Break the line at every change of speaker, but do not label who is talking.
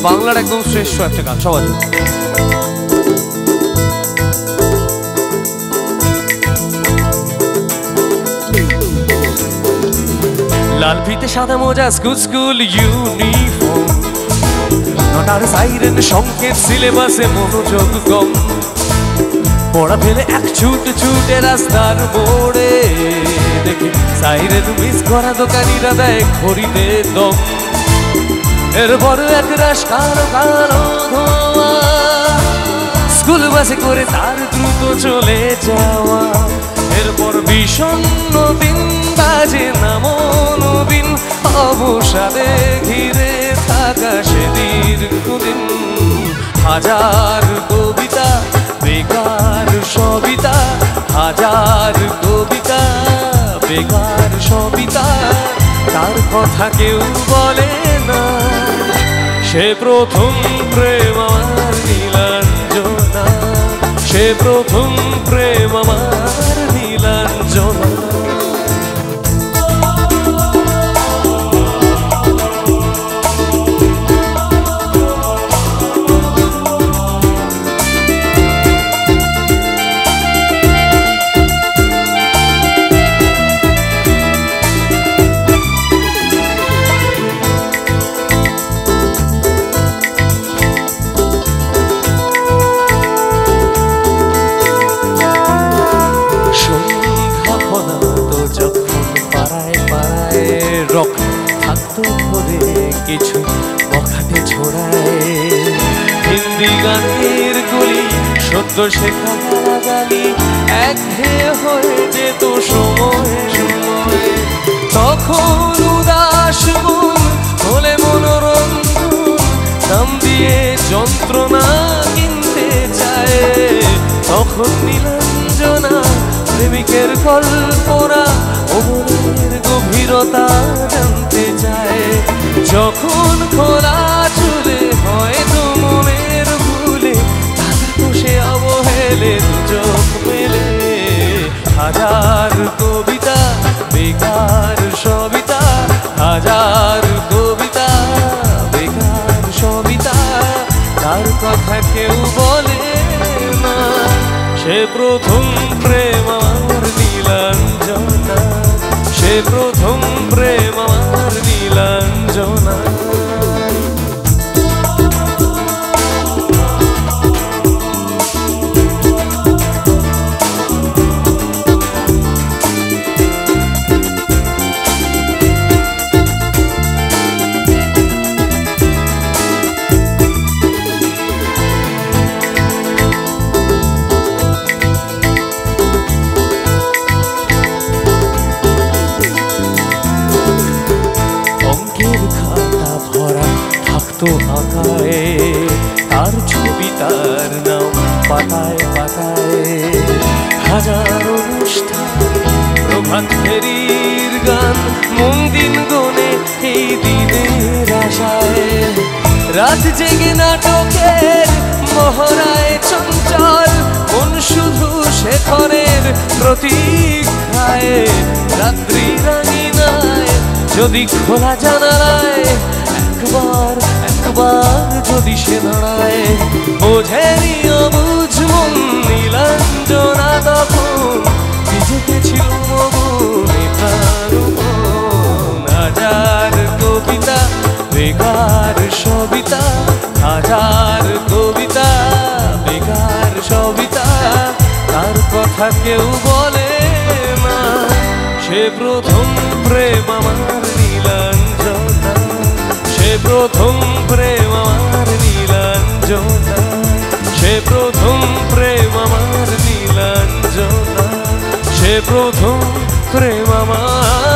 বাংলার একদম শ্রেষ্ঠ একটা গান সবার জন্য। লাল ফিতে সাদা মোজা স্কুল ইউনিফর্ম, নটার সাইরেন সংকেত, সিলেবাসে মনোযোগ কম, পড়া ফেলে এক ছুটে রাস্তার মোড়ে, দেখি সাইরেন মিস করা দোকানিরা দেয় ঘড়িতে দম। এরপর এক রাশ কালো কালো ধোঁয়া, স্কুল বাসে করে তার দ্রুত চলে যাওয়া। এরপর বিষণ্ণ দিন বাজে না মনোদিন, অবসাদে ঘিরে থাকা সে দীর্ঘদিন। হাজার কবিতা বেকার সবিতা, হাজার কবিতা বেকার সবিতা, তার কথা কেউ বলে না। সে প্রথম প্রেম আমার নীলাঞ্জনা, সে প্রথম প্রেম আমার নীলাঞ্জনা। থাকতো ধরে কিছু বখাটে ছড়ায়, হিন্দি গানের গুলি সদ্য শেখা গালাগালি একঘেয়ে হয়ে যেত সময়ে সময়ে। তখন উদাস মন হলে মনোরঞ্জন, দাম দিয়ে যন্ত্রণা কিনতে চায়। তখন নীলাঞ্জনা প্রেমিকের কল্পনা ও মনের গভীরতা জানতে চায়। যখন খোলা চুলে হয়তো মনের ভুলে, তো সে অবহেলে চোখ মেলে। হাজার কবিতা বেকার সবিতা, হাজার কবিতা বেকার সবিতা, তার কথা কেউ বলে না। সে প্রথম প্রেম আমার নীলাঞ্জনা, সে প্রথম প্রেম আমার নীলাঞ্জনা। তো আঁকায় তার ছবি, তার নাম পাতায় পাতায়। হাজার অনুষ্ঠান প্রভাত ফেরির গান, মন দিন গনে এই দিনের আশায়। রাত জেগে নাটকের মহড়ায় চঞ্চল, মন শুধু শেখরের প্রতীক্ষায়। রাত্রি রাঙিনায় যদি খোলা জানালায় একবার একবার যদি সে দাঁড়ায়, বোঝেনি অবুঝ মন নীলাঞ্জনা তখন ভিজে গেছিল মনে প্রাণ। হাজার কবিতা বেকার সবিতা, হাজার কবিতা বেকার সবিতা, তার কথা কেউ বলে না। সে প্রথম প্রেম আমার নীলাঞ্জনা, সে প্রথম প্রেম আমার নীলাঞ্জনা, সে প্রথম প্রেম আমার নীলাঞ্জনা, সে প্রথম প্রেম আমার